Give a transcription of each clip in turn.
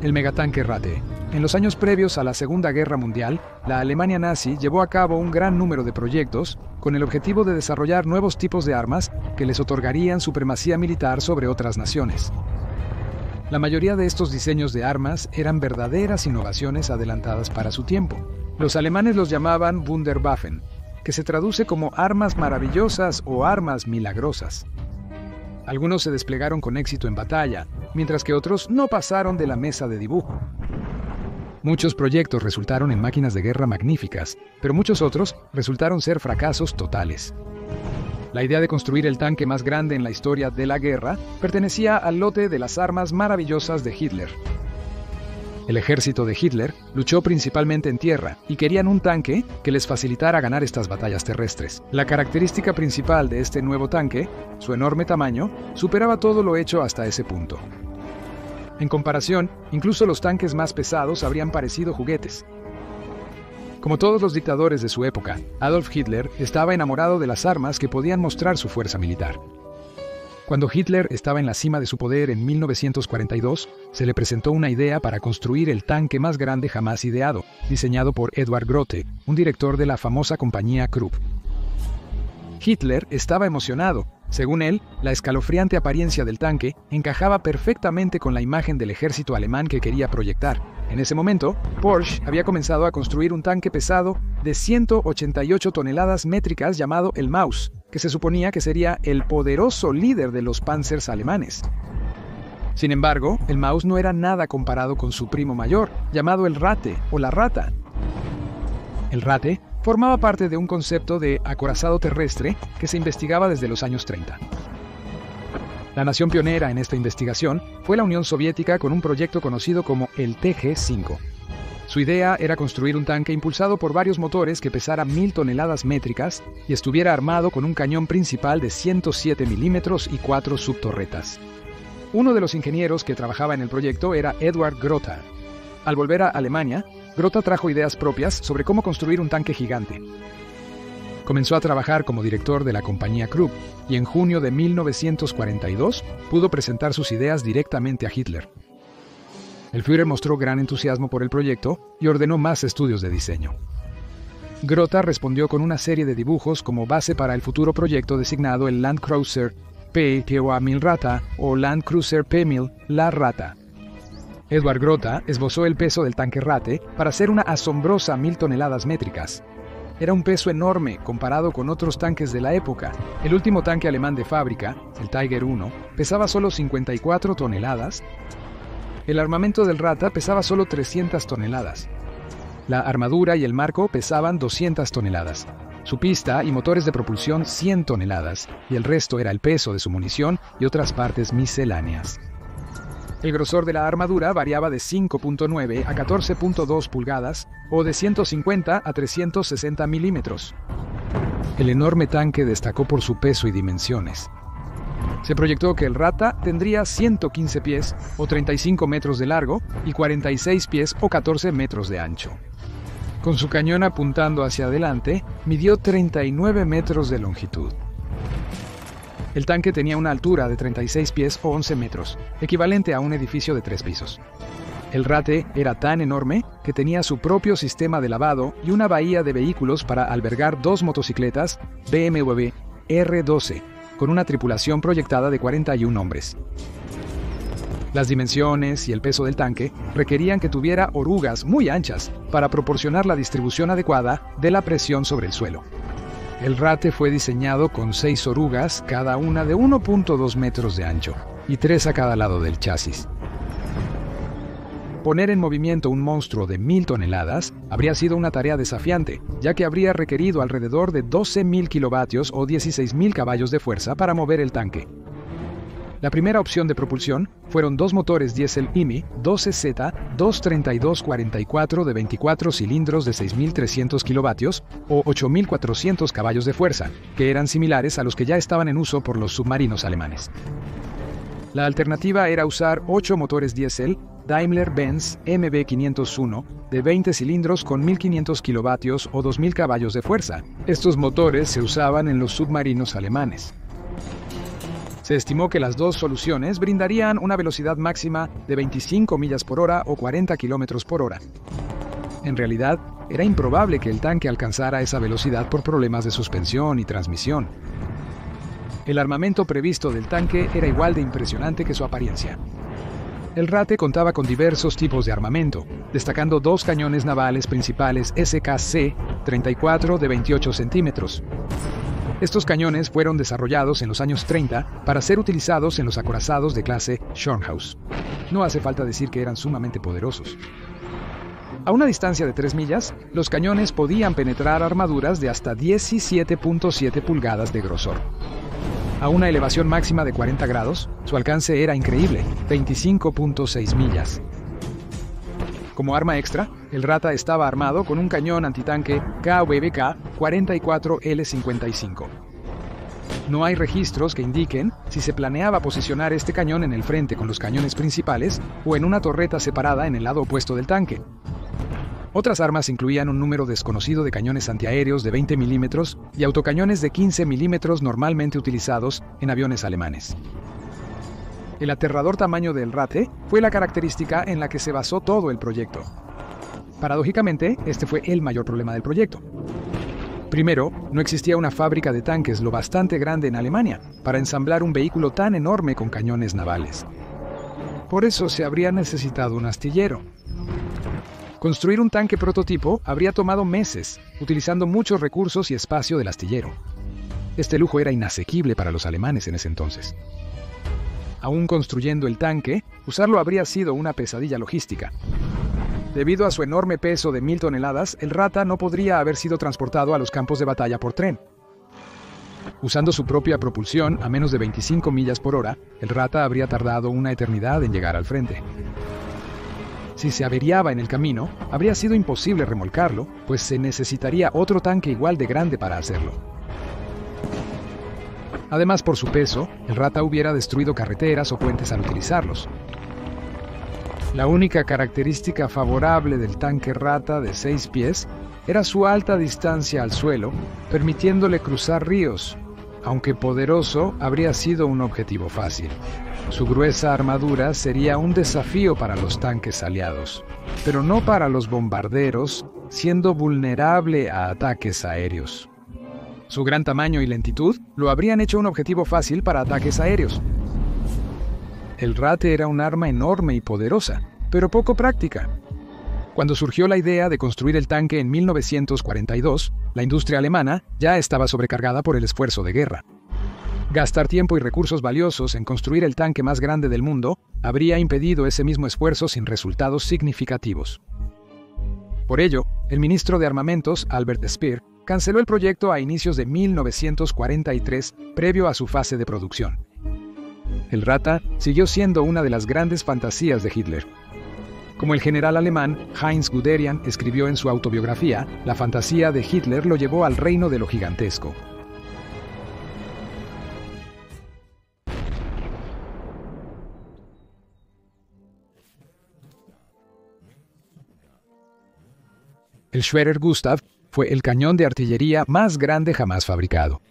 El megatanque Ratte. En los años previos a la Segunda Guerra Mundial, la Alemania nazi llevó a cabo un gran número de proyectos con el objetivo de desarrollar nuevos tipos de armas que les otorgarían supremacía militar sobre otras naciones. La mayoría de estos diseños de armas eran verdaderas innovaciones adelantadas para su tiempo. Los alemanes los llamaban Wunderwaffen, que se traduce como armas maravillosas o armas milagrosas. Algunos se desplegaron con éxito en batalla, mientras que otros no pasaron de la mesa de dibujo. Muchos proyectos resultaron en máquinas de guerra magníficas, pero muchos otros resultaron ser fracasos totales. La idea de construir el tanque más grande en la historia de la guerra pertenecía al lote de las armas maravillosas de Hitler. El ejército de Hitler luchó principalmente en tierra y querían un tanque que les facilitara ganar estas batallas terrestres. La característica principal de este nuevo tanque, su enorme tamaño, superaba todo lo hecho hasta ese punto. En comparación, incluso los tanques más pesados habrían parecido juguetes. Como todos los dictadores de su época, Adolf Hitler estaba enamorado de las armas que podían mostrar su fuerza militar. Cuando Hitler estaba en la cima de su poder en 1942, se le presentó una idea para construir el tanque más grande jamás ideado, diseñado por Edward Grote, un director de la famosa compañía Krupp. Hitler estaba emocionado. Según él, la escalofriante apariencia del tanque encajaba perfectamente con la imagen del ejército alemán que quería proyectar. En ese momento, Porsche había comenzado a construir un tanque pesado de 188 toneladas métricas llamado el Maus, que se suponía que sería el poderoso líder de los Panzers alemanes. Sin embargo, el Maus no era nada comparado con su primo mayor, llamado el Ratte o la Rata. El Ratte formaba parte de un concepto de acorazado terrestre que se investigaba desde los años 30. La nación pionera en esta investigación fue la Unión Soviética con un proyecto conocido como el TG-5. Su idea era construir un tanque impulsado por varios motores que pesara 1000 toneladas métricas y estuviera armado con un cañón principal de 107 milímetros y 4 subtorretas. Uno de los ingenieros que trabajaba en el proyecto era Edward Grote. Al volver a Alemania, Grote trajo ideas propias sobre cómo construir un tanque gigante. Comenzó a trabajar como director de la compañía Krupp y en junio de 1942 pudo presentar sus ideas directamente a Hitler. El Führer mostró gran entusiasmo por el proyecto y ordenó más estudios de diseño. Grote respondió con una serie de dibujos como base para el futuro proyecto designado el Landkreuzer P-1000 Rata o Landkreuzer P-1000 La Rata. Edward Grote esbozó el peso del tanque Ratte para hacer una asombrosa 1000 toneladas métricas. Era un peso enorme comparado con otros tanques de la época. El último tanque alemán de fábrica, el Tiger I, pesaba solo 54 toneladas. El armamento del Rata pesaba solo 300 toneladas. La armadura y el marco pesaban 200 toneladas. Su pista y motores de propulsión 100 toneladas, y el resto era el peso de su munición y otras partes misceláneas. El grosor de la armadura variaba de 5.9 a 14.2 pulgadas o de 150 a 360 milímetros. El enorme tanque destacó por su peso y dimensiones. Se proyectó que el Rata tendría 115 pies o 35 metros de largo y 46 pies o 14 metros de ancho. Con su cañón apuntando hacia adelante, midió 39 metros de longitud. El tanque tenía una altura de 36 pies o 11 metros, equivalente a un edificio de 3 pisos. El Ratte era tan enorme que tenía su propio sistema de lavado y una bahía de vehículos para albergar 2 motocicletas BMW R12, con una tripulación proyectada de 41 hombres. Las dimensiones y el peso del tanque requerían que tuviera orugas muy anchas para proporcionar la distribución adecuada de la presión sobre el suelo. El Ratte fue diseñado con 6 orugas, cada una de 1.2 metros de ancho, y 3 a cada lado del chasis. Poner en movimiento un monstruo de 1000 toneladas habría sido una tarea desafiante, ya que habría requerido alrededor de 12.000 kilovatios o 16.000 caballos de fuerza para mover el tanque. La primera opción de propulsión fueron 2 motores diésel IMI 12Z 232-44 de 24 cilindros de 6.300 kilovatios o 8.400 caballos de fuerza, que eran similares a los que ya estaban en uso por los submarinos alemanes. La alternativa era usar 8 motores diésel Daimler-Benz MB501 de 20 cilindros con 1.500 kilovatios o 2.000 caballos de fuerza. Estos motores se usaban en los submarinos alemanes. Se estimó que las dos soluciones brindarían una velocidad máxima de 25 millas por hora o 40 kilómetros por hora. En realidad, era improbable que el tanque alcanzara esa velocidad por problemas de suspensión y transmisión. El armamento previsto del tanque era igual de impresionante que su apariencia. El Rate contaba con diversos tipos de armamento, destacando dos cañones navales principales SKC-34 de 28 centímetros. Estos cañones fueron desarrollados en los años 30 para ser utilizados en los acorazados de clase Schornhaus. No hace falta decir que eran sumamente poderosos. A una distancia de 3 millas, los cañones podían penetrar armaduras de hasta 17.7 pulgadas de grosor. A una elevación máxima de 40 grados, su alcance era increíble, 25.6 millas. Como arma extra, el Rata estaba armado con un cañón antitanque KVBK 44L55. No hay registros que indiquen si se planeaba posicionar este cañón en el frente con los cañones principales o en una torreta separada en el lado opuesto del tanque. Otras armas incluían un número desconocido de cañones antiaéreos de 20 milímetros y autocañones de 15 milímetros normalmente utilizados en aviones alemanes. El aterrador tamaño del Rate fue la característica en la que se basó todo el proyecto. Paradójicamente, este fue el mayor problema del proyecto. Primero, no existía una fábrica de tanques lo bastante grande en Alemania para ensamblar un vehículo tan enorme con cañones navales. Por eso se habría necesitado un astillero. Construir un tanque prototipo habría tomado meses, utilizando muchos recursos y espacio del astillero. Este lujo era inasequible para los alemanes en ese entonces. Aún construyendo el tanque, usarlo habría sido una pesadilla logística. Debido a su enorme peso de 1000 toneladas, el Rata no podría haber sido transportado a los campos de batalla por tren. Usando su propia propulsión a menos de 25 millas por hora, el Rata habría tardado una eternidad en llegar al frente. Si se averiaba en el camino, habría sido imposible remolcarlo, pues se necesitaría otro tanque igual de grande para hacerlo. Además, por su peso, el Rata hubiera destruido carreteras o puentes al utilizarlos. La única característica favorable del tanque Rata de 6 pies era su alta distancia al suelo, permitiéndole cruzar ríos. Aunque poderoso, habría sido un objetivo fácil. Su gruesa armadura sería un desafío para los tanques aliados, pero no para los bombarderos, siendo vulnerable a ataques aéreos. Su gran tamaño y lentitud lo habrían hecho un objetivo fácil para ataques aéreos. El Rate era un arma enorme y poderosa, pero poco práctica. Cuando surgió la idea de construir el tanque en 1942, la industria alemana ya estaba sobrecargada por el esfuerzo de guerra. Gastar tiempo y recursos valiosos en construir el tanque más grande del mundo habría impedido ese mismo esfuerzo sin resultados significativos. Por ello, el ministro de Armamentos, Albert Speer, canceló el proyecto a inicios de 1943, previo a su fase de producción. El Rata siguió siendo una de las grandes fantasías de Hitler. Como el general alemán Heinz Guderian escribió en su autobiografía, la fantasía de Hitler lo llevó al reino de lo gigantesco. El Schwerer Gustav fue el cañón de artillería más grande jamás fabricado.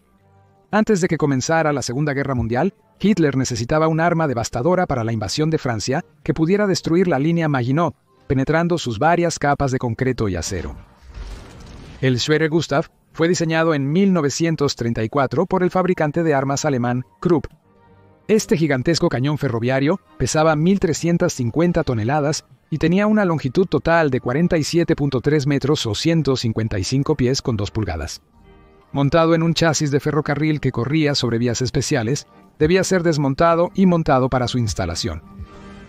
Antes de que comenzara la Segunda Guerra Mundial, Hitler necesitaba un arma devastadora para la invasión de Francia que pudiera destruir la línea Maginot, penetrando sus varias capas de concreto y acero. El Schwerer Gustav fue diseñado en 1934 por el fabricante de armas alemán Krupp. Este gigantesco cañón ferroviario pesaba 1.350 toneladas y tenía una longitud total de 47.3 metros o 155 pies con 2 pulgadas. Montado en un chasis de ferrocarril que corría sobre vías especiales, debía ser desmontado y montado para su instalación.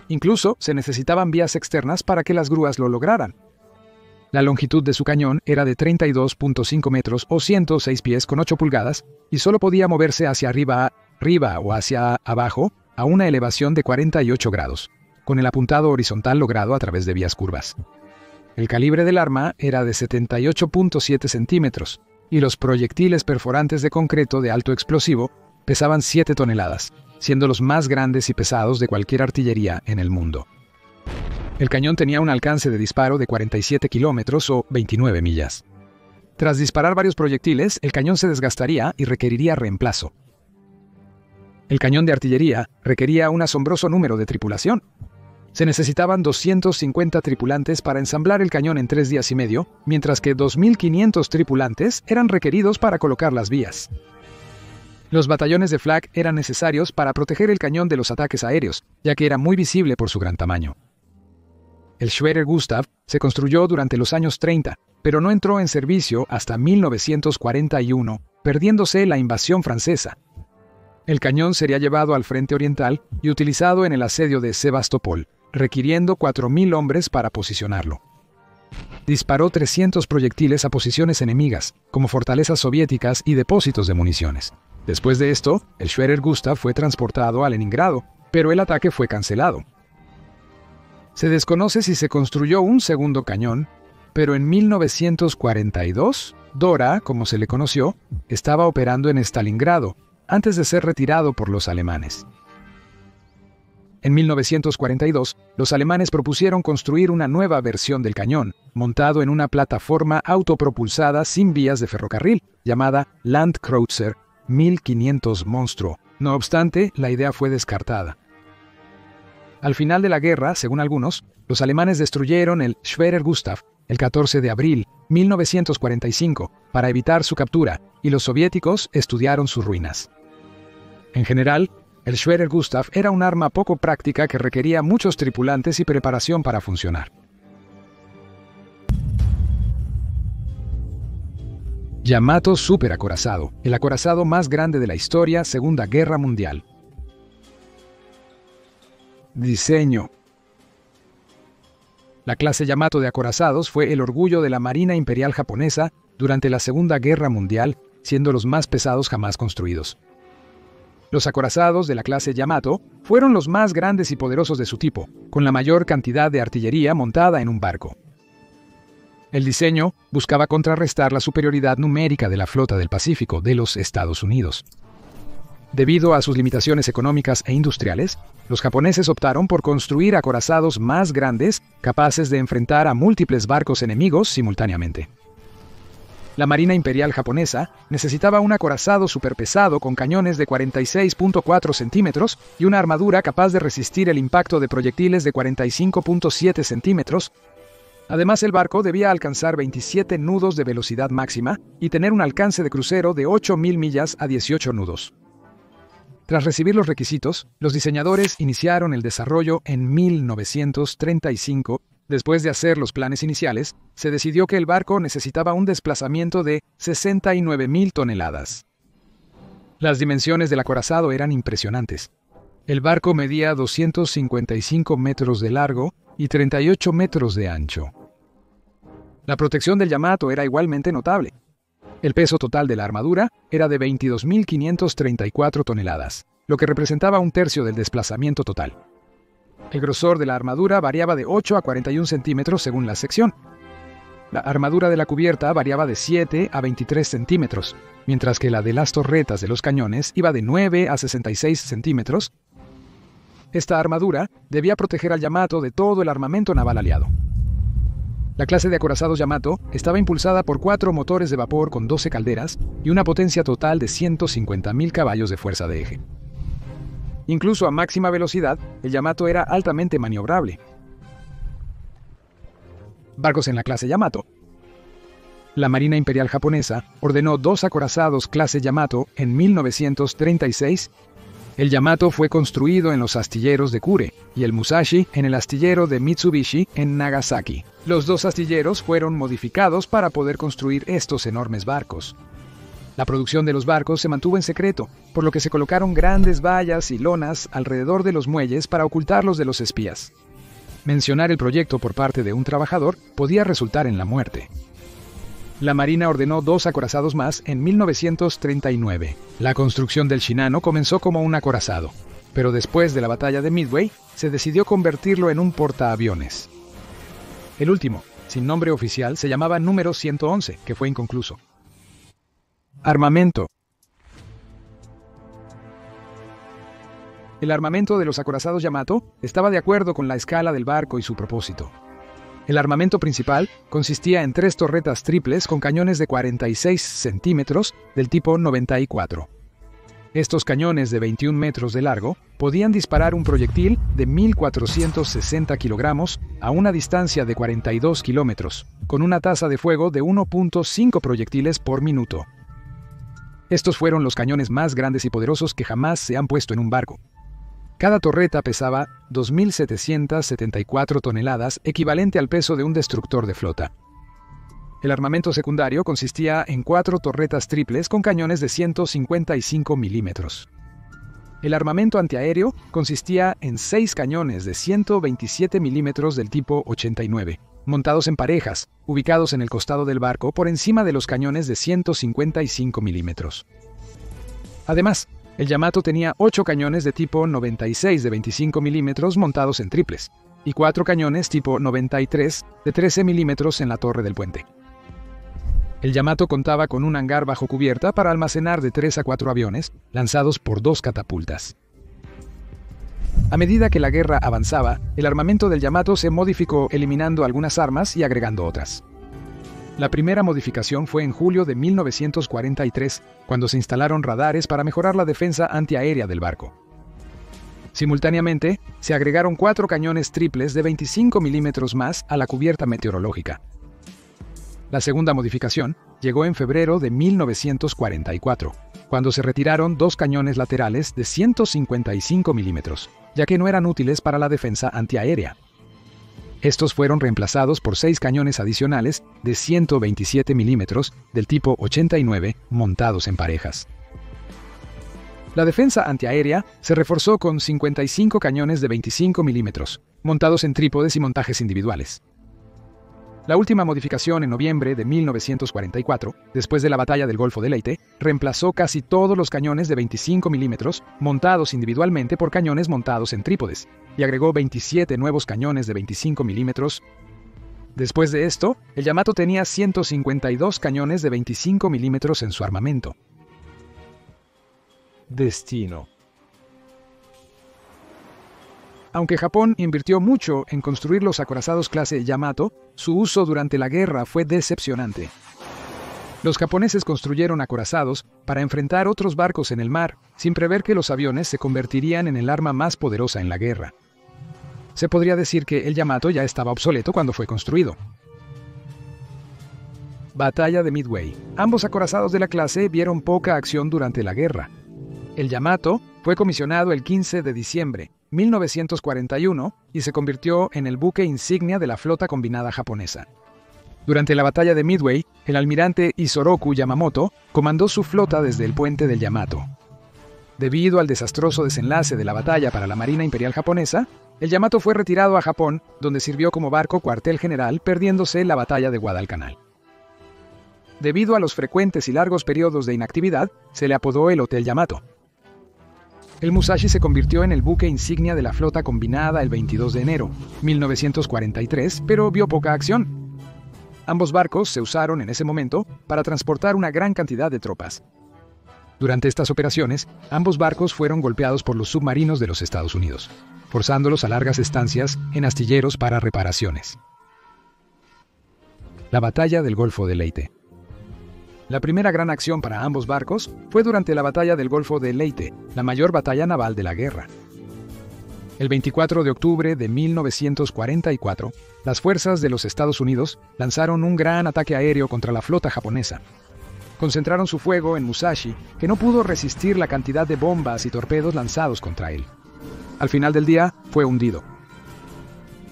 Incluso se necesitaban vías externas para que las grúas lo lograran. La longitud de su cañón era de 32.5 metros o 106 pies con 8 pulgadas y solo podía moverse hacia arriba o hacia abajo a una elevación de 48 grados, con el apuntado horizontal logrado a través de vías curvas. El calibre del arma era de 78.7 centímetros y los proyectiles perforantes de concreto de alto explosivo pesaban 7 toneladas, siendo los más grandes y pesados de cualquier artillería en el mundo. El cañón tenía un alcance de disparo de 47 kilómetros o 29 millas. Tras disparar varios proyectiles, el cañón se desgastaría y requeriría reemplazo. El cañón de artillería requería un asombroso número de tripulación. Se necesitaban 250 tripulantes para ensamblar el cañón en 3 días y medio, mientras que 2.500 tripulantes eran requeridos para colocar las vías. Los batallones de flak eran necesarios para proteger el cañón de los ataques aéreos, ya que era muy visible por su gran tamaño. El Schwerer Gustav se construyó durante los años 30, pero no entró en servicio hasta 1941, perdiéndose la invasión francesa. El cañón sería llevado al frente oriental y utilizado en el asedio de Sebastopol, requiriendo 4.000 hombres para posicionarlo. Disparó 300 proyectiles a posiciones enemigas, como fortalezas soviéticas y depósitos de municiones. Después de esto, el Schwerer Gustav fue transportado a Leningrado, pero el ataque fue cancelado. Se desconoce si se construyó un segundo cañón, pero en 1942, Dora, como se le conoció, estaba operando en Stalingrado, antes de ser retirado por los alemanes. En 1942, los alemanes propusieron construir una nueva versión del cañón, montado en una plataforma autopropulsada sin vías de ferrocarril, llamada Landkreuzer 1500 Monstruo. No obstante, la idea fue descartada. Al final de la guerra, según algunos, los alemanes destruyeron el Schwerer Gustav el 14 de abril 1945 para evitar su captura, y los soviéticos estudiaron sus ruinas. En general, el Schwerer Gustav era un arma poco práctica que requería muchos tripulantes y preparación para funcionar. Yamato superacorazado, el acorazado más grande de la historia, Segunda Guerra Mundial. Diseño. La clase Yamato de acorazados fue el orgullo de la Marina Imperial japonesa durante la Segunda Guerra Mundial, siendo los más pesados jamás construidos. Los acorazados de la clase Yamato fueron los más grandes y poderosos de su tipo, con la mayor cantidad de artillería montada en un barco. El diseño buscaba contrarrestar la superioridad numérica de la flota del Pacífico de los Estados Unidos. Debido a sus limitaciones económicas e industriales, los japoneses optaron por construir acorazados más grandes, capaces de enfrentar a múltiples barcos enemigos simultáneamente. La Marina Imperial japonesa necesitaba un acorazado superpesado con cañones de 46.4 centímetros y una armadura capaz de resistir el impacto de proyectiles de 45.7 centímetros. Además, el barco debía alcanzar 27 nudos de velocidad máxima y tener un alcance de crucero de 8.000 millas a 18 nudos. Tras recibir los requisitos, los diseñadores iniciaron el desarrollo en 1935. Después de hacer los planes iniciales, se decidió que el barco necesitaba un desplazamiento de 69.000 toneladas. Las dimensiones del acorazado eran impresionantes. El barco medía 255 metros de largo y 38 metros de ancho. La protección del Yamato era igualmente notable. El peso total de la armadura era de 22.534 toneladas, lo que representaba un tercio del desplazamiento total. El grosor de la armadura variaba de 8 a 41 centímetros según la sección. La armadura de la cubierta variaba de 7 a 23 centímetros, mientras que la de las torretas de los cañones iba de 9 a 66 centímetros. Esta armadura debía proteger al Yamato de todo el armamento naval aliado. La clase de acorazados Yamato estaba impulsada por 4 motores de vapor con 12 calderas y una potencia total de 150.000 caballos de fuerza de eje. Incluso a máxima velocidad, el Yamato era altamente maniobrable. Barcos en la clase Yamato. La Marina Imperial japonesa ordenó 2 acorazados clase Yamato en 1936. El Yamato fue construido en los astilleros de Kure y el Musashi en el astillero de Mitsubishi en Nagasaki. Los 2 astilleros fueron modificados para poder construir estos enormes barcos. La producción de los barcos se mantuvo en secreto, por lo que se colocaron grandes vallas y lonas alrededor de los muelles para ocultarlos de los espías. Mencionar el proyecto por parte de un trabajador podía resultar en la muerte. La Marina ordenó 2 acorazados más en 1939. La construcción del Shinano comenzó como un acorazado, pero después de la batalla de Midway, se decidió convertirlo en un portaaviones. El último, sin nombre oficial, se llamaba número 111, que fue inconcluso. Armamento. El armamento de los acorazados Yamato estaba de acuerdo con la escala del barco y su propósito. El armamento principal consistía en 3 torretas triples con cañones de 46 centímetros del tipo 94. Estos cañones de 21 metros de largo podían disparar un proyectil de 1.460 kilogramos a una distancia de 42 kilómetros, con una tasa de fuego de 1.5 proyectiles por minuto. Estos fueron los cañones más grandes y poderosos que jamás se han puesto en un barco. Cada torreta pesaba 2.774 toneladas, equivalente al peso de un destructor de flota. El armamento secundario consistía en 4 torretas triples con cañones de 155 milímetros. El armamento antiaéreo consistía en 6 cañones de 127 milímetros del tipo 89, montados en parejas, ubicados en el costado del barco por encima de los cañones de 155 milímetros. Además, el Yamato tenía 8 cañones de tipo 96 de 25 milímetros montados en triples, y 4 cañones tipo 93 de 13 milímetros en la torre del puente. El Yamato contaba con un hangar bajo cubierta para almacenar de 3 a 4 aviones, lanzados por 2 catapultas. A medida que la guerra avanzaba, el armamento del Yamato se modificó eliminando algunas armas y agregando otras. La primera modificación fue en julio de 1943, cuando se instalaron radares para mejorar la defensa antiaérea del barco. Simultáneamente, se agregaron 4 cañones triples de 25 milímetros más a la cubierta meteorológica. La segunda modificación llegó en febrero de 1944, cuando se retiraron 2 cañones laterales de 155 milímetros, ya que no eran útiles para la defensa antiaérea. Estos fueron reemplazados por 6 cañones adicionales de 127 milímetros del tipo 89 montados en parejas. La defensa antiaérea se reforzó con 55 cañones de 25 milímetros, montados en trípodes y montajes individuales. La última modificación en noviembre de 1944, después de la batalla del Golfo de Leyte, reemplazó casi todos los cañones de 25 milímetros montados individualmente por cañones montados en trípodes, y agregó 27 nuevos cañones de 25 milímetros. Después de esto, el Yamato tenía 152 cañones de 25 milímetros en su armamento. Destino. Aunque Japón invirtió mucho en construir los acorazados clase Yamato, su uso durante la guerra fue decepcionante. Los japoneses construyeron acorazados para enfrentar otros barcos en el mar, sin prever que los aviones se convertirían en el arma más poderosa en la guerra. Se podría decir que el Yamato ya estaba obsoleto cuando fue construido. Batalla de Midway. Ambos acorazados de la clase vieron poca acción durante la guerra. El Yamato fue comisionado el 15 de diciembre de 1941 y se convirtió en el buque insignia de la flota combinada japonesa. Durante la batalla de Midway, el almirante Isoroku Yamamoto comandó su flota desde el puente del Yamato. Debido al desastroso desenlace de la batalla para la Marina Imperial japonesa, el Yamato fue retirado a Japón, donde sirvió como barco cuartel general, perdiéndose la batalla de Guadalcanal. Debido a los frecuentes y largos periodos de inactividad, se le apodó el Hotel Yamato. El Musashi se convirtió en el buque insignia de la flota combinada el 22 de enero de 1943, pero vio poca acción. Ambos barcos se usaron en ese momento para transportar una gran cantidad de tropas. Durante estas operaciones, ambos barcos fueron golpeados por los submarinos de los Estados Unidos, forzándolos a largas estancias en astilleros para reparaciones. La batalla del Golfo de Leyte. La primera gran acción para ambos barcos fue durante la batalla del Golfo de Leyte, la mayor batalla naval de la guerra. El 24 de octubre de 1944, las fuerzas de los Estados Unidos lanzaron un gran ataque aéreo contra la flota japonesa. Concentraron su fuego en Musashi, que no pudo resistir la cantidad de bombas y torpedos lanzados contra él. Al final del día, fue hundido.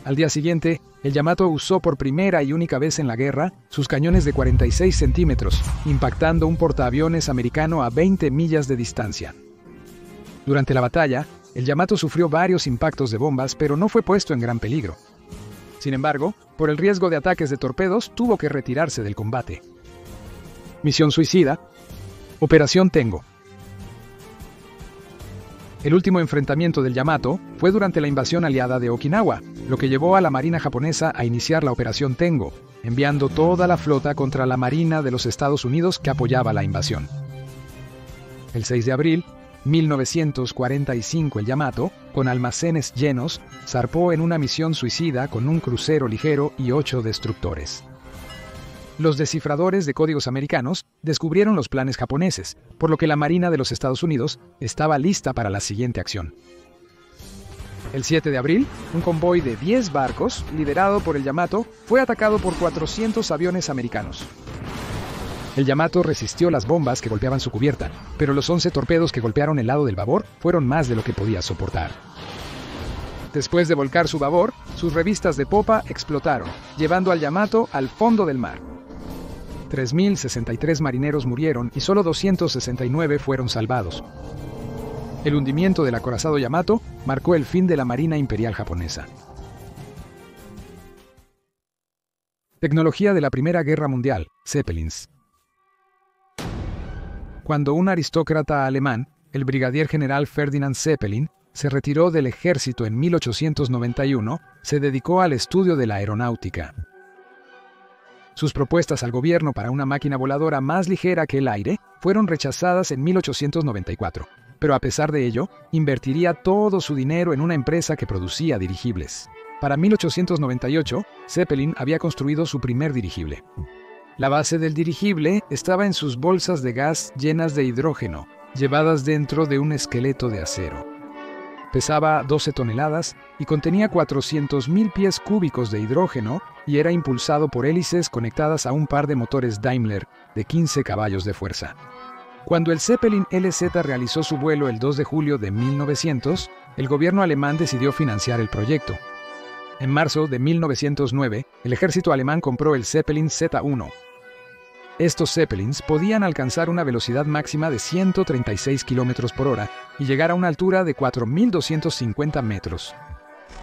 Al día siguiente, el Yamato usó por primera y única vez en la guerra sus cañones de 46 centímetros, impactando un portaaviones americano a 20 millas de distancia. Durante la batalla, el Yamato sufrió varios impactos de bombas, pero no fue puesto en gran peligro. Sin embargo, por el riesgo de ataques de torpedos, tuvo que retirarse del combate. Misión suicida. Operación Tengo. El último enfrentamiento del Yamato fue durante la invasión aliada de Okinawa, lo que llevó a la Marina japonesa a iniciar la Operación Tengo, enviando toda la flota contra la Marina de los Estados Unidos que apoyaba la invasión. El 6 de abril de 1945, el Yamato, con almacenes llenos, zarpó en una misión suicida con un crucero ligero y 8 destructores. Los descifradores de códigos americanos descubrieron los planes japoneses, por lo que la Marina de los Estados Unidos estaba lista para la siguiente acción. El 7 de abril, un convoy de 10 barcos, liderado por el Yamato, fue atacado por 400 aviones americanos. El Yamato resistió las bombas que golpeaban su cubierta, pero los 11 torpedos que golpearon el lado del babor fueron más de lo que podía soportar. Después de volcar su babor, sus revistas de popa explotaron, llevando al Yamato al fondo del mar. 3.063 marineros murieron y solo 269 fueron salvados. El hundimiento del acorazado Yamato marcó el fin de la Marina Imperial japonesa. Tecnología de la Primera Guerra Mundial, Zeppelins. Cuando un aristócrata alemán, el brigadier general Ferdinand Zeppelin, se retiró del ejército en 1891, se dedicó al estudio de la aeronáutica. Sus propuestas al gobierno para una máquina voladora más ligera que el aire fueron rechazadas en 1894, pero a pesar de ello, invertiría todo su dinero en una empresa que producía dirigibles. Para 1898, Zeppelin había construido su primer dirigible. La base del dirigible estaba en sus bolsas de gas llenas de hidrógeno, llevadas dentro de un esqueleto de acero. Pesaba 12 toneladas y contenía 400.000 pies cúbicos de hidrógeno y era impulsado por hélices conectadas a un par de motores Daimler de 15 caballos de fuerza. Cuando el Zeppelin LZ realizó su vuelo el 2 de julio de 1900, el gobierno alemán decidió financiar el proyecto. En marzo de 1909, el ejército alemán compró el Zeppelin Z1. Estos Zeppelins podían alcanzar una velocidad máxima de 136 km por hora y llegar a una altura de 4.250 metros.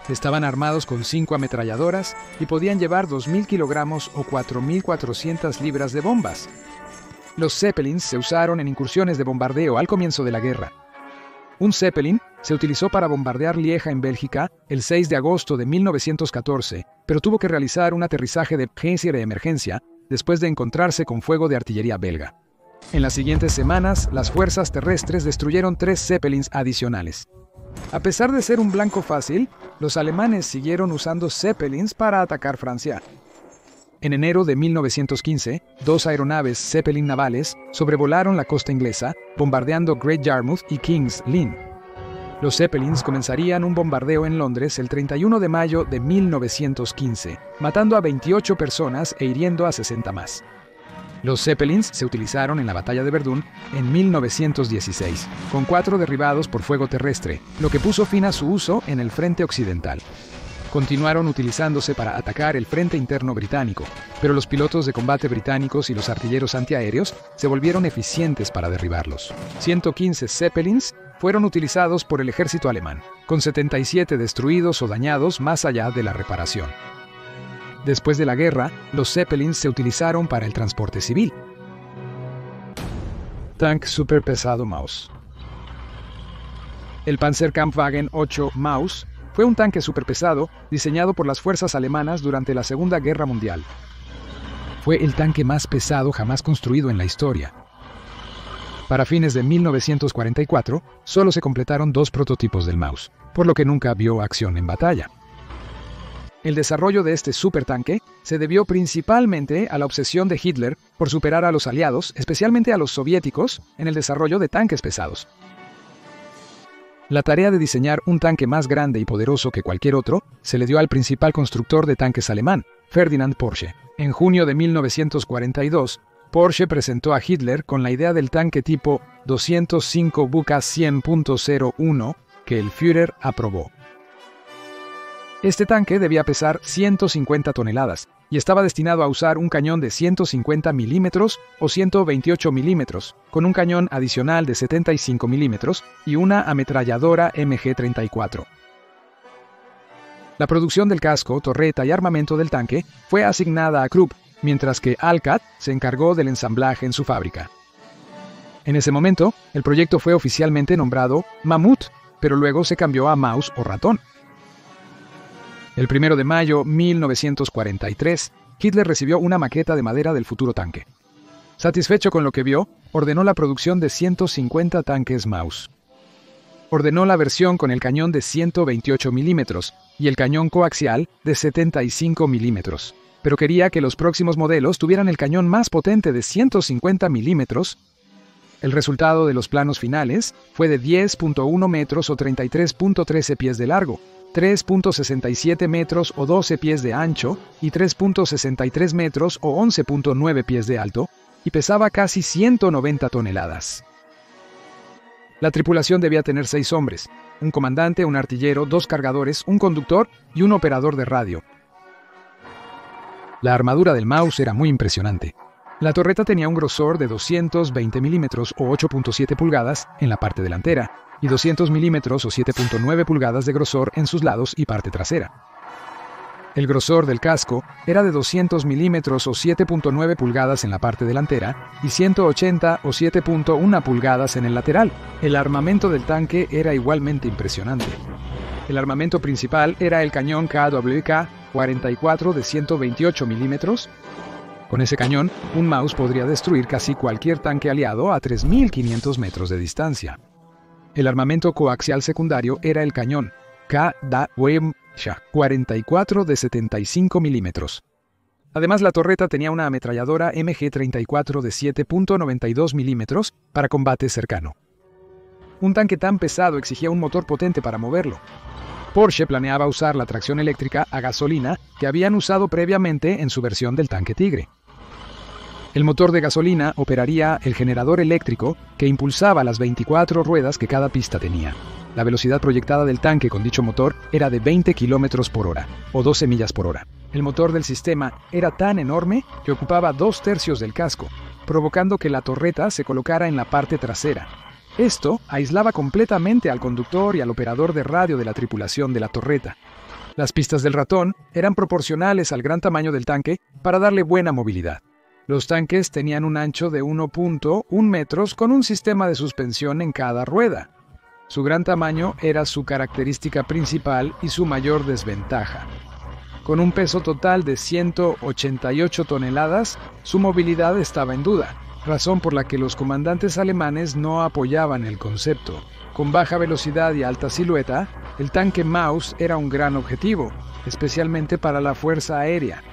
Estaban armados con 5 ametralladoras y podían llevar 2.000 kilogramos o 4.400 libras de bombas. Los Zeppelins se usaron en incursiones de bombardeo al comienzo de la guerra. Un Zeppelin se utilizó para bombardear Lieja en Bélgica el 6 de agosto de 1914, pero tuvo que realizar un aterrizaje de emergencia después de encontrarse con fuego de artillería belga. En las siguientes semanas, las fuerzas terrestres destruyeron 3 Zeppelins adicionales. A pesar de ser un blanco fácil, los alemanes siguieron usando Zeppelins para atacar Francia. En enero de 1915, 2 aeronaves Zeppelin navales sobrevolaron la costa inglesa, bombardeando Great Yarmouth y King's Lynn. Los Zeppelins comenzarían un bombardeo en Londres el 31 de mayo de 1915, matando a 28 personas e hiriendo a 60 más. Los Zeppelins se utilizaron en la batalla de Verdún en 1916, con 4 derribados por fuego terrestre, lo que puso fin a su uso en el frente occidental. Continuaron utilizándose para atacar el frente interno británico, pero los pilotos de combate británicos y los artilleros antiaéreos se volvieron eficientes para derribarlos. 115 Zeppelins fueron utilizados por el ejército alemán, con 77 destruidos o dañados más allá de la reparación. Después de la guerra, los Zeppelins se utilizaron para el transporte civil. Tanque superpesado Maus. El Panzerkampfwagen 8 Maus fue un tanque superpesado diseñado por las fuerzas alemanas durante la Segunda Guerra Mundial. Fue el tanque más pesado jamás construido en la historia. Para fines de 1944, solo se completaron 2 prototipos del Maus, por lo que nunca vio acción en batalla. El desarrollo de este supertanque se debió principalmente a la obsesión de Hitler por superar a los aliados, especialmente a los soviéticos, en el desarrollo de tanques pesados. La tarea de diseñar un tanque más grande y poderoso que cualquier otro se le dio al principal constructor de tanques alemán, Ferdinand Porsche. En junio de 1942, Porsche presentó a Hitler con la idea del tanque tipo 205 Buka 100.01 que el Führer aprobó. Este tanque debía pesar 150 toneladas y estaba destinado a usar un cañón de 150 milímetros o 128 milímetros, con un cañón adicional de 75 milímetros y una ametralladora MG-34. La producción del casco, torreta y armamento del tanque fue asignada a Krupp, mientras que Alcat se encargó del ensamblaje en su fábrica. En ese momento, el proyecto fue oficialmente nombrado Mamut, pero luego se cambió a Maus o ratón. El 1 de mayo de 1943, Hitler recibió una maqueta de madera del futuro tanque. Satisfecho con lo que vio, ordenó la producción de 150 tanques Maus. Ordenó la versión con el cañón de 128 milímetros y el cañón coaxial de 75 milímetros. pero quería que los próximos modelos tuvieran el cañón más potente de 150 milímetros. El resultado de los planos finales fue de 10.1 metros o 33.13 pies de largo, 3.67 metros o 12 pies de ancho y 3.63 metros o 11.9 pies de alto, y pesaba casi 190 toneladas. La tripulación debía tener 6 hombres, un comandante, un artillero, 2 cargadores, un conductor y un operador de radio. La armadura del Maus era muy impresionante. La torreta tenía un grosor de 220 milímetros o 8.7 pulgadas en la parte delantera y 200 milímetros o 7.9 pulgadas de grosor en sus lados y parte trasera. El grosor del casco era de 200 milímetros o 7.9 pulgadas en la parte delantera y 180 o 7.1 pulgadas en el lateral. El armamento del tanque era igualmente impresionante. El armamento principal era el cañón KWK-44 de 128 milímetros. Con ese cañón, un Maus podría destruir casi cualquier tanque aliado a 3.500 metros de distancia. El armamento coaxial secundario era el cañón KWK-44 de 75 milímetros. Además, la torreta tenía una ametralladora MG-34 de 7.92 milímetros para combate cercano. Un tanque tan pesado exigía un motor potente para moverlo. Porsche planeaba usar la tracción eléctrica a gasolina que habían usado previamente en su versión del tanque Tigre. El motor de gasolina operaría el generador eléctrico que impulsaba las 24 ruedas que cada pista tenía. La velocidad proyectada del tanque con dicho motor era de 20 km por hora, o 12 millas por hora. El motor del sistema era tan enorme que ocupaba 2/3 del casco, provocando que la torreta se colocara en la parte trasera. Esto aislaba completamente al conductor y al operador de radio de la tripulación de la torreta. Las pistas del ratón eran proporcionales al gran tamaño del tanque para darle buena movilidad. Los tanques tenían un ancho de 1.1 metros con un sistema de suspensión en cada rueda. Su gran tamaño era su característica principal y su mayor desventaja. Con un peso total de 188 toneladas, su movilidad estaba en duda, razón por la que los comandantes alemanes no apoyaban el concepto. Con baja velocidad y alta silueta, el tanque Maus era un gran objetivo, especialmente para la Fuerza Aérea.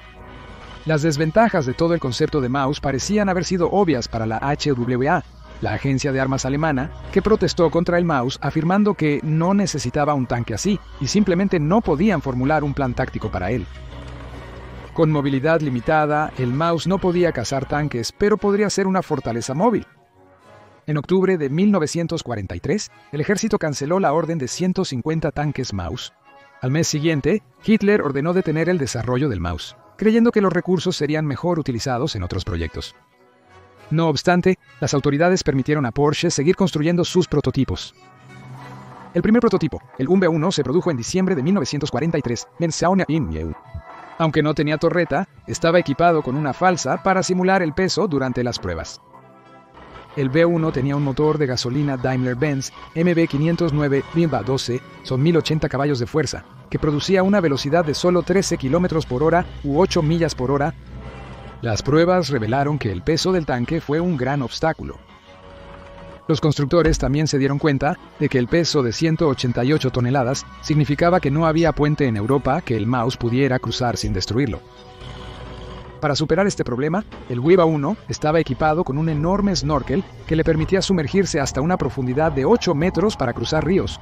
Las desventajas de todo el concepto de Maus parecían haber sido obvias para la HWA, la agencia de armas alemana, que protestó contra el Maus afirmando que no necesitaba un tanque así y simplemente no podían formular un plan táctico para él. Con movilidad limitada, el Maus no podía cazar tanques, pero podría ser una fortaleza móvil. En octubre de 1943, el ejército canceló la orden de 150 tanques Maus. Al mes siguiente, Hitler ordenó detener el desarrollo del Maus, creyendo que los recursos serían mejor utilizados en otros proyectos. No obstante, las autoridades permitieron a Porsche seguir construyendo sus prototipos. El primer prototipo, el V1, se produjo en diciembre de 1943 en Sauna-Inmeu. Aunque no tenía torreta, estaba equipado con una falsa para simular el peso durante las pruebas. El V1 tenía un motor de gasolina Daimler-Benz MB509 Bimba 12, son 1080 caballos de fuerza, que producía una velocidad de solo 13 km por hora u 8 millas por hora. Las pruebas revelaron que el peso del tanque fue un gran obstáculo. Los constructores también se dieron cuenta de que el peso de 188 toneladas significaba que no había puente en Europa que el Maus pudiera cruzar sin destruirlo. Para superar este problema, el Wiba 1 estaba equipado con un enorme snorkel que le permitía sumergirse hasta una profundidad de 8 metros para cruzar ríos.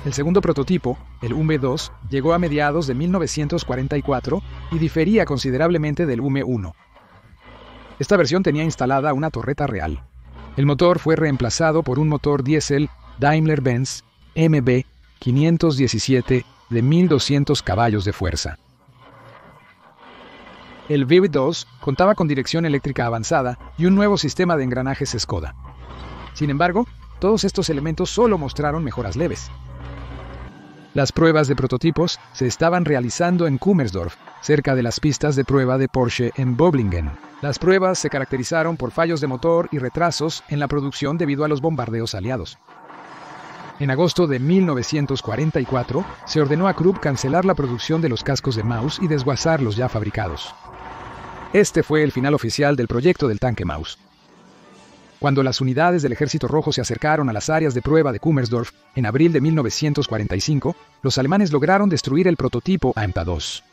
El segundo prototipo, el UM-2, llegó a mediados de 1944 y difería considerablemente del UM-1. Esta versión tenía instalada una torreta real. El motor fue reemplazado por un motor diésel Daimler-Benz MB517 de 1200 caballos de fuerza. El VW2 contaba con dirección eléctrica avanzada y un nuevo sistema de engranajes Skoda. Sin embargo, todos estos elementos solo mostraron mejoras leves. Las pruebas de prototipos se estaban realizando en Kummersdorf, cerca de las pistas de prueba de Porsche en Böblingen. Las pruebas se caracterizaron por fallos de motor y retrasos en la producción debido a los bombardeos aliados. En agosto de 1944, se ordenó a Krupp cancelar la producción de los cascos de Maus y desguazar los ya fabricados. Este fue el final oficial del proyecto del tanque Maus. Cuando las unidades del Ejército Rojo se acercaron a las áreas de prueba de Kummersdorf en abril de 1945, los alemanes lograron destruir el prototipo AMPA-2.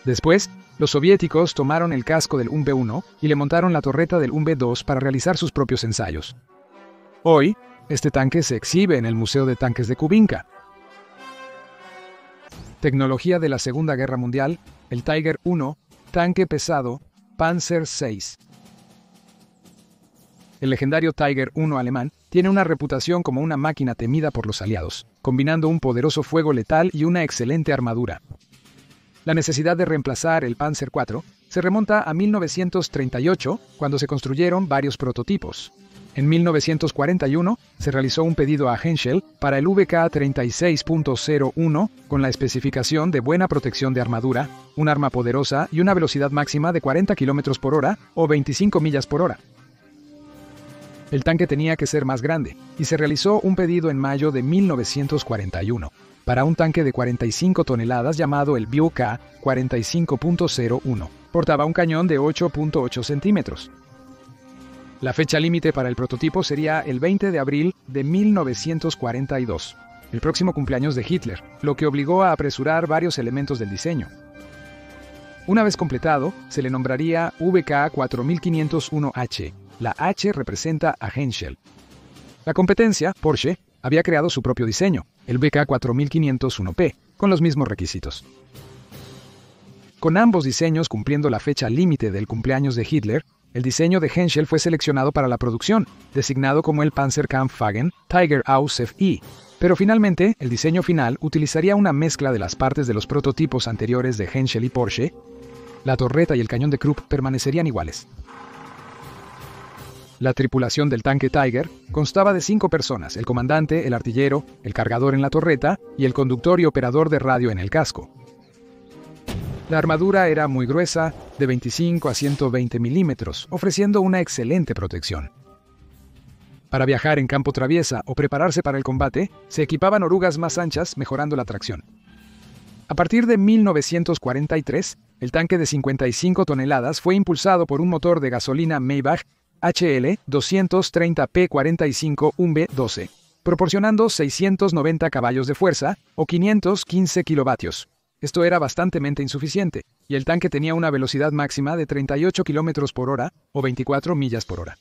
Después, los soviéticos tomaron el casco del UMB-1 y le montaron la torreta del UMB-2 para realizar sus propios ensayos. Hoy, este tanque se exhibe en el Museo de Tanques de Kubinka. Tecnología de la Segunda Guerra Mundial, el Tiger I, tanque pesado, Panzer VI. El legendario Tiger I alemán tiene una reputación como una máquina temida por los aliados, combinando un poderoso fuego letal y una excelente armadura. La necesidad de reemplazar el Panzer IV se remonta a 1938, cuando se construyeron varios prototipos. En 1941 se realizó un pedido a Henschel para el VK-36.01 con la especificación de buena protección de armadura, un arma poderosa y una velocidad máxima de 40 km por hora o 25 millas por hora. El tanque tenía que ser más grande y se realizó un pedido en mayo de 1941 para un tanque de 45 toneladas llamado el BUK 45.01. Portaba un cañón de 8.8 centímetros. La fecha límite para el prototipo sería el 20 de abril de 1942, el próximo cumpleaños de Hitler, lo que obligó a apresurar varios elementos del diseño. Una vez completado, se le nombraría VK 4501H. La H representa a Henschel. La competencia, Porsche, había creado su propio diseño, el VK 4501P, con los mismos requisitos. Con ambos diseños cumpliendo la fecha límite del cumpleaños de Hitler, el diseño de Henschel fue seleccionado para la producción, designado como el Panzerkampfwagen Tiger Aus FI, pero finalmente el diseño final utilizaría una mezcla de las partes de los prototipos anteriores de Henschel y Porsche. La torreta y el cañón de Krupp permanecerían iguales. La tripulación del tanque Tiger constaba de 5 personas: el comandante, el artillero, el cargador en la torreta y el conductor y operador de radio en el casco. La armadura era muy gruesa, de 25 a 120 milímetros, ofreciendo una excelente protección. Para viajar en campo traviesa o prepararse para el combate, se equipaban orugas más anchas, mejorando la tracción. A partir de 1943, el tanque de 55 toneladas fue impulsado por un motor de gasolina Maybach HL 230P45 UMB-12, proporcionando 690 caballos de fuerza o 515 kilovatios. Esto era bastante insuficiente, y el tanque tenía una velocidad máxima de 38 km por hora o 24 millas por hora.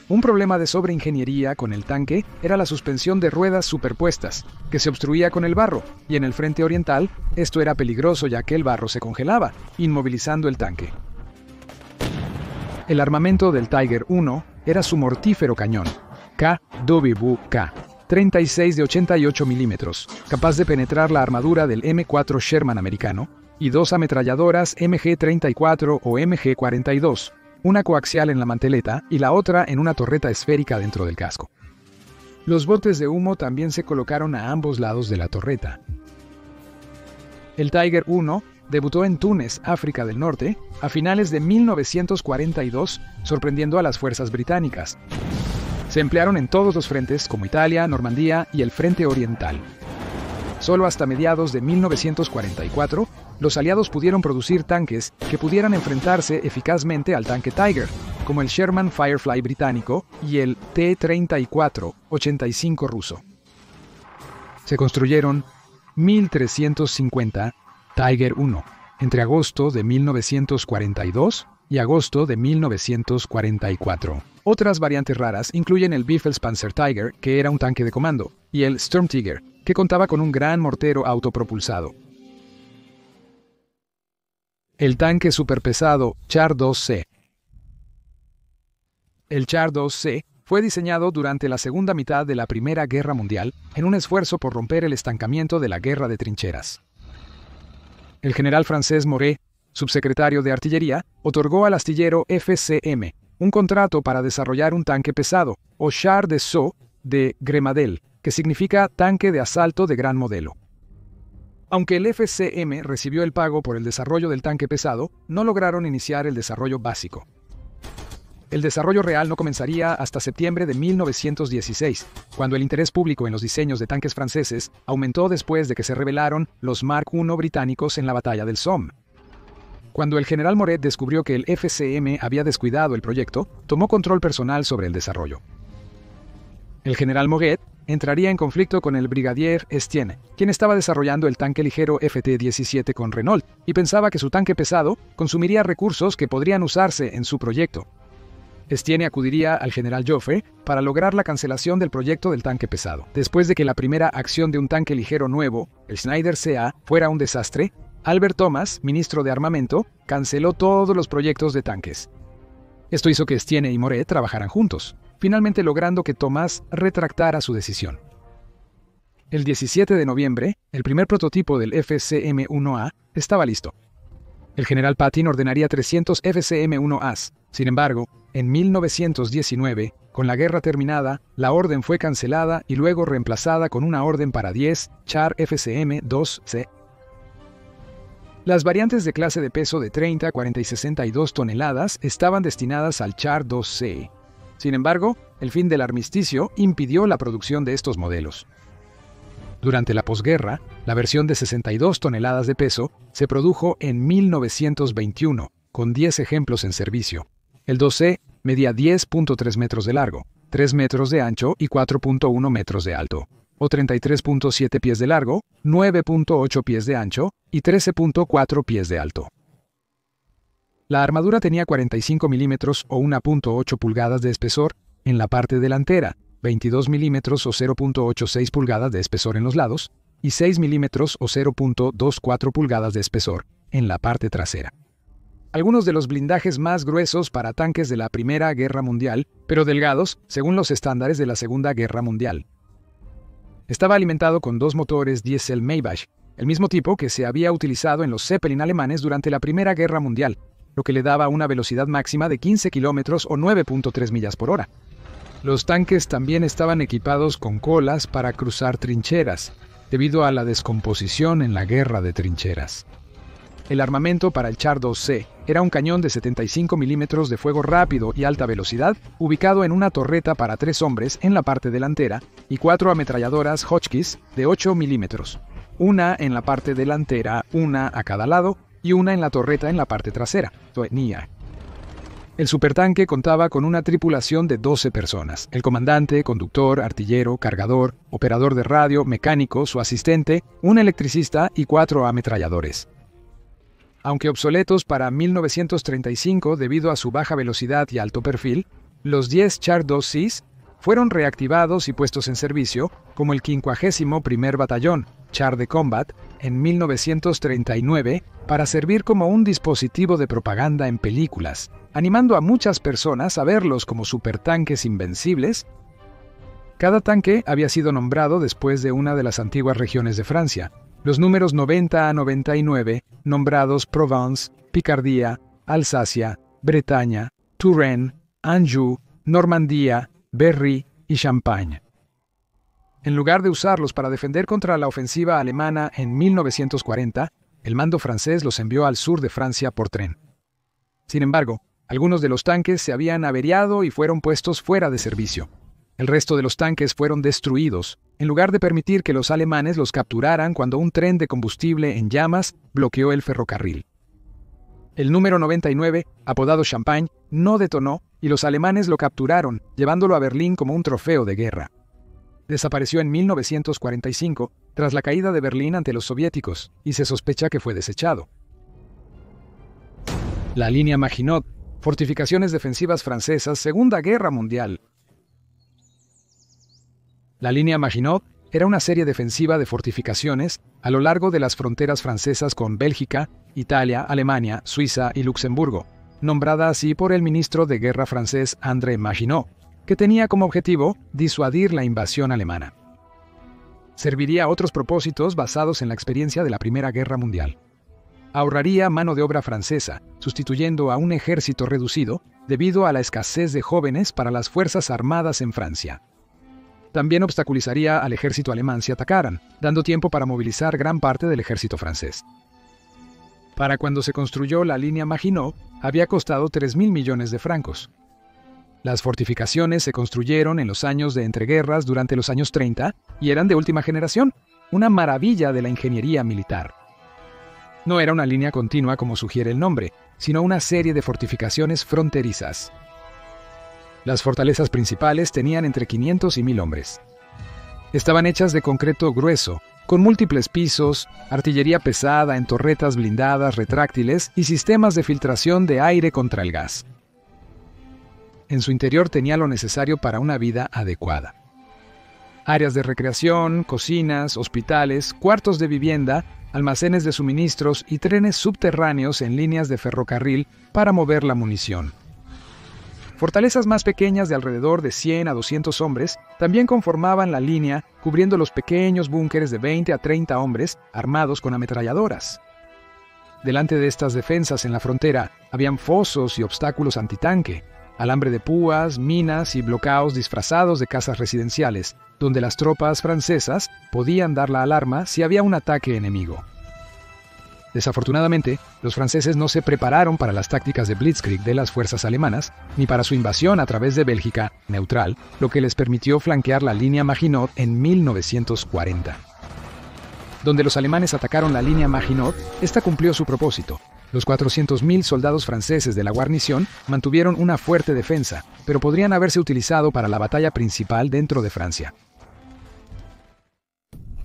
Un problema de sobreingeniería con el tanque era la suspensión de ruedas superpuestas, que se obstruía con el barro, y en el frente oriental esto era peligroso ya que el barro se congelaba, inmovilizando el tanque. El armamento del Tiger I era su mortífero cañón, KWK 36 de 88 milímetros, capaz de penetrar la armadura del M4 Sherman americano, y 2 ametralladoras MG-34 o MG-42, una coaxial en la manteleta y la otra en una torreta esférica dentro del casco. Los botes de humo también se colocaron a ambos lados de la torreta. El Tiger I debutó en Túnez, África del Norte, a finales de 1942, sorprendiendo a las fuerzas británicas. Se emplearon en todos los frentes, como Italia, Normandía y el Frente Oriental. Solo hasta mediados de 1944, los aliados pudieron producir tanques que pudieran enfrentarse eficazmente al tanque Tiger, como el Sherman Firefly británico y el T-34-85 ruso. Se construyeron 1.350 Tiger I entre agosto de 1942 y agosto de 1944. Otras variantes raras incluyen el Befehlspanzer Tiger, que era un tanque de comando, y el Sturmtiger, que contaba con un gran mortero autopropulsado. El tanque superpesado Char 2C. El Char 2C fue diseñado durante la segunda mitad de la Primera Guerra Mundial en un esfuerzo por romper el estancamiento de la guerra de trincheras. El general francés Moret, subsecretario de Artillería, otorgó al astillero FCM un contrato para desarrollar un tanque pesado, o Char d'Assaut de Gremadel, que significa tanque de asalto de gran modelo. Aunque el FCM recibió el pago por el desarrollo del tanque pesado, no lograron iniciar el desarrollo básico. El desarrollo real no comenzaría hasta septiembre de 1916, cuando el interés público en los diseños de tanques franceses aumentó después de que se revelaron los Mark I británicos en la batalla del Somme. Cuando el general Moret descubrió que el FCM había descuidado el proyecto, tomó control personal sobre el desarrollo. El general Moret entraría en conflicto con el brigadier Estienne, quien estaba desarrollando el tanque ligero FT-17 con Renault y pensaba que su tanque pesado consumiría recursos que podrían usarse en su proyecto. Estienne acudiría al general Joffre para lograr la cancelación del proyecto del tanque pesado. Después de que la primera acción de un tanque ligero nuevo, el Schneider CA, fuera un desastre, Albert Thomas, ministro de Armamento, canceló todos los proyectos de tanques. Esto hizo que Estienne y Moret trabajaran juntos, finalmente logrando que Thomas retractara su decisión. El 17 de noviembre, el primer prototipo del FCM-1A estaba listo. El general Patton ordenaría 300 FCM-1As. Sin embargo, en 1919, con la guerra terminada, la orden fue cancelada y luego reemplazada con una orden para 10 Char FCM-2C. Las variantes de clase de peso de 30, 40 y 62 toneladas estaban destinadas al Char 2C. Sin embargo, el fin del armisticio impidió la producción de estos modelos. Durante la posguerra, la versión de 62 toneladas de peso se produjo en 1921, con 10 ejemplos en servicio. El 2C medía 10.3 metros de largo, 3 metros de ancho y 4.1 metros de alto, o 33.7 pies de largo, 9.8 pies de ancho y 13.4 pies de alto. La armadura tenía 45 milímetros o 1.8 pulgadas de espesor en la parte delantera, 22 milímetros o 0.86 pulgadas de espesor en los lados, y 6 milímetros o 0.24 pulgadas de espesor en la parte trasera. Algunos de los blindajes más gruesos para tanques de la Primera Guerra Mundial, pero delgados según los estándares de la Segunda Guerra Mundial. Estaba alimentado con 2 motores diésel Maybach, el mismo tipo que se había utilizado en los Zeppelin alemanes durante la Primera Guerra Mundial, lo que le daba una velocidad máxima de 15 kilómetros o 9.3 millas por hora. Los tanques también estaban equipados con colas para cruzar trincheras, debido a la descomposición en la guerra de trincheras. El armamento para el Char 2C era un cañón de 75 milímetros de fuego rápido y alta velocidad, ubicado en una torreta para 3 hombres en la parte delantera, y 4 ametralladoras Hotchkiss de 8 milímetros, una en la parte delantera, una a cada lado, y una en la torreta en la parte trasera. El supertanque contaba con una tripulación de 12 personas: el comandante, conductor, artillero, cargador, operador de radio, mecánico, su asistente, un electricista y 4 ametralladores. Aunque obsoletos para 1935 debido a su baja velocidad y alto perfil, los 10 Char 2Cs fueron reactivados y puestos en servicio como el 51º Batallón Char de Combat en 1939 para servir como un dispositivo de propaganda en películas, animando a muchas personas a verlos como supertanques invencibles. Cada tanque había sido nombrado después de una de las antiguas regiones de Francia. Los números 90 a 99, nombrados Provence, Picardía, Alsacia, Bretaña, Touraine, Anjou, Normandía, Berry y Champagne. En lugar de usarlos para defender contra la ofensiva alemana en 1940, el mando francés los envió al sur de Francia por tren. Sin embargo, algunos de los tanques se habían averiado y fueron puestos fuera de servicio. El resto de los tanques fueron destruidos, en lugar de permitir que los alemanes los capturaran cuando un tren de combustible en llamas bloqueó el ferrocarril. El número 99, apodado Champagne, no detonó y los alemanes lo capturaron, llevándolo a Berlín como un trofeo de guerra. Desapareció en 1945, tras la caída de Berlín ante los soviéticos, y se sospecha que fue desechado. La línea Maginot, fortificaciones defensivas francesas, Segunda Guerra Mundial. La línea Maginot era una serie defensiva de fortificaciones a lo largo de las fronteras francesas con Bélgica, Italia, Alemania, Suiza y Luxemburgo, nombrada así por el ministro de Guerra francés André Maginot, que tenía como objetivo disuadir la invasión alemana. Serviría a otros propósitos basados en la experiencia de la Primera Guerra Mundial. Ahorraría mano de obra francesa, sustituyendo a un ejército reducido debido a la escasez de jóvenes para las fuerzas armadas en Francia. También obstaculizaría al ejército alemán si atacaran, dando tiempo para movilizar gran parte del ejército francés. Para cuando se construyó la línea Maginot, había costado 3.000 millones de francos. Las fortificaciones se construyeron en los años de entreguerras durante los años 30 y eran de última generación, una maravilla de la ingeniería militar. No era una línea continua como sugiere el nombre, sino una serie de fortificaciones fronterizas. Las fortalezas principales tenían entre 500 y 1.000 hombres. Estaban hechas de concreto grueso, con múltiples pisos, artillería pesada en torretas blindadas retráctiles y sistemas de filtración de aire contra el gas. En su interior tenía lo necesario para una vida adecuada. Áreas de recreación, cocinas, hospitales, cuartos de vivienda, almacenes de suministros y trenes subterráneos en líneas de ferrocarril para mover la munición. Fortalezas más pequeñas de alrededor de 100 a 200 hombres también conformaban la línea, cubriendo los pequeños búnkeres de 20 a 30 hombres armados con ametralladoras. Delante de estas defensas en la frontera habían fosos y obstáculos antitanque, alambre de púas, minas y bloqueos disfrazados de casas residenciales, donde las tropas francesas podían dar la alarma si había un ataque enemigo. Desafortunadamente, los franceses no se prepararon para las tácticas de Blitzkrieg de las fuerzas alemanas, ni para su invasión a través de Bélgica, neutral, lo que les permitió flanquear la línea Maginot en 1940. Donde los alemanes atacaron la línea Maginot, esta cumplió su propósito. Los 400.000 soldados franceses de la guarnición mantuvieron una fuerte defensa, pero podrían haberse utilizado para la batalla principal dentro de Francia.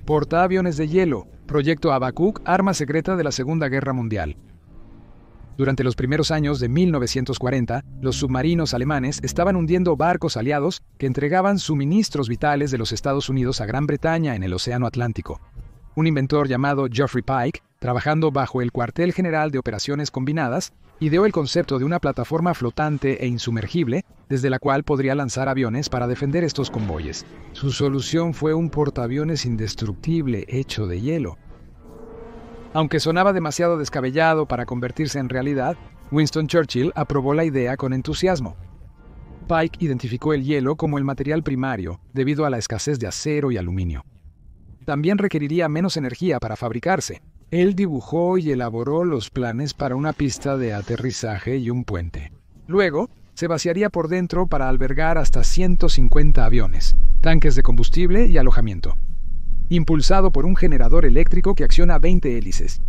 Portaaviones de hielo, proyecto Habacuc, arma secreta de la Segunda Guerra Mundial. Durante los primeros años de 1940, los submarinos alemanes estaban hundiendo barcos aliados que entregaban suministros vitales de los Estados Unidos a Gran Bretaña en el Océano Atlántico. Un inventor llamado Geoffrey Pike, trabajando bajo el Cuartel General de Operaciones Combinadas, ideó el concepto de una plataforma flotante e insumergible desde la cual podría lanzar aviones para defender estos convoyes. Su solución fue un portaaviones indestructible hecho de hielo. Aunque sonaba demasiado descabellado para convertirse en realidad, Winston Churchill aprobó la idea con entusiasmo. Pike identificó el hielo como el material primario debido a la escasez de acero y aluminio. También requeriría menos energía para fabricarse. Él dibujó y elaboró los planes para una pista de aterrizaje y un puente. Luego, se vaciaría por dentro para albergar hasta 150 aviones, tanques de combustible y alojamiento. Impulsado por un generador eléctrico que acciona 20 hélices.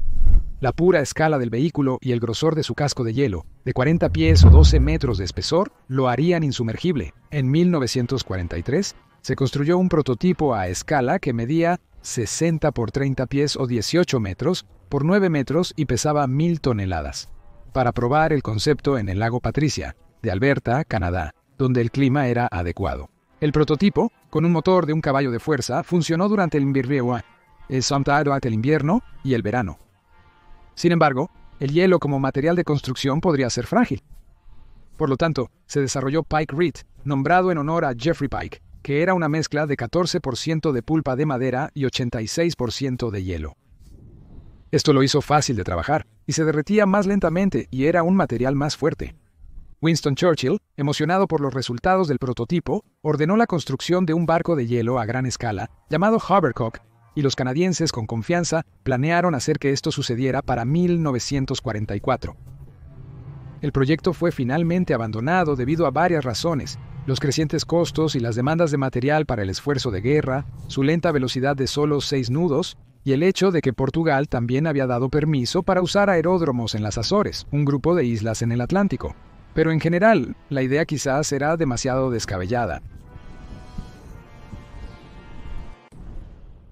La pura escala del vehículo y el grosor de su casco de hielo, de 40 pies o 12 metros de espesor, lo harían insumergible. En 1943, se construyó un prototipo a escala que medía 60 por 30 pies o 18 metros por 9 metros y pesaba 1.000 toneladas, para probar el concepto en el lago Patricia, de Alberta, Canadá, donde el clima era adecuado. El prototipo, con un motor de un caballo de fuerza, funcionó durante el invierno y el verano. Sin embargo, el hielo como material de construcción podría ser frágil. Por lo tanto, se desarrolló Pike Reed, nombrado en honor a Geoffrey Pike, que era una mezcla de 14% de pulpa de madera y 86% de hielo. Esto lo hizo fácil de trabajar, y se derretía más lentamente y era un material más fuerte. Winston Churchill, emocionado por los resultados del prototipo, ordenó la construcción de un barco de hielo a gran escala, llamado Havercock, y los canadienses con confianza planearon hacer que esto sucediera para 1944. El proyecto fue finalmente abandonado debido a varias razones: los crecientes costos y las demandas de material para el esfuerzo de guerra, su lenta velocidad de solo 6 nudos, y el hecho de que Portugal también había dado permiso para usar aeródromos en las Azores, un grupo de islas en el Atlántico. Pero en general, la idea quizás era demasiado descabellada.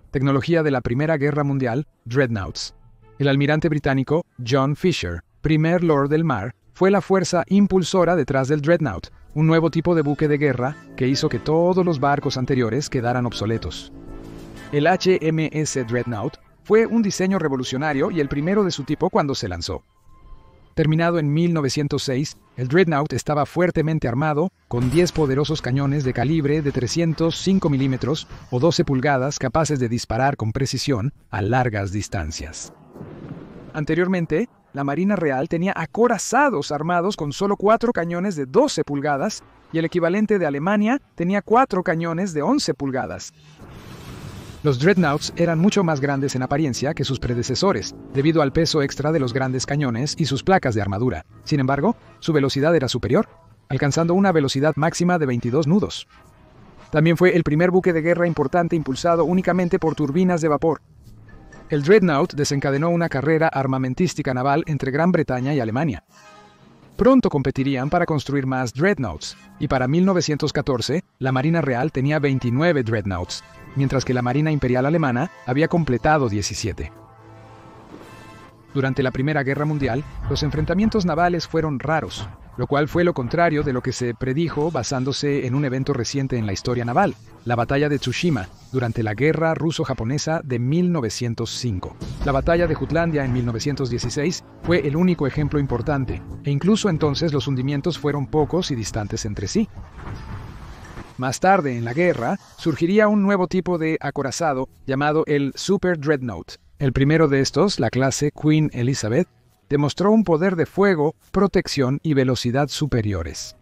Tecnología de la Primera Guerra Mundial, Dreadnoughts. El almirante británico John Fisher, primer Lord del Mar, fue la fuerza impulsora detrás del Dreadnought, un nuevo tipo de buque de guerra que hizo que todos los barcos anteriores quedaran obsoletos. El HMS Dreadnought fue un diseño revolucionario y el primero de su tipo cuando se lanzó. Terminado en 1906, el Dreadnought estaba fuertemente armado, con 10 poderosos cañones de calibre de 305 milímetros o 12 pulgadas capaces de disparar con precisión a largas distancias. Anteriormente, la Marina Real tenía acorazados armados con solo 4 cañones de 12 pulgadas y el equivalente de Alemania tenía 4 cañones de 11 pulgadas. Los Dreadnoughts eran mucho más grandes en apariencia que sus predecesores, debido al peso extra de los grandes cañones y sus placas de armadura. Sin embargo, su velocidad era superior, alcanzando una velocidad máxima de 22 nudos. También fue el primer buque de guerra importante impulsado únicamente por turbinas de vapor. El Dreadnought desencadenó una carrera armamentística naval entre Gran Bretaña y Alemania. Pronto competirían para construir más Dreadnoughts, y para 1914, la Marina Real tenía 29 Dreadnoughts. mientras que la Marina Imperial Alemana había completado 17. Durante la Primera Guerra Mundial, los enfrentamientos navales fueron raros, lo cual fue lo contrario de lo que se predijo basándose en un evento reciente en la historia naval, la Batalla de Tsushima, durante la Guerra Ruso-Japonesa de 1905. La Batalla de Jutlandia en 1916 fue el único ejemplo importante, e incluso entonces los hundimientos fueron pocos y distantes entre sí. Más tarde en la guerra, surgiría un nuevo tipo de acorazado llamado el Super Dreadnought. El primero de estos, la clase Queen Elizabeth, demostró un poder de fuego, protección y velocidad superiores.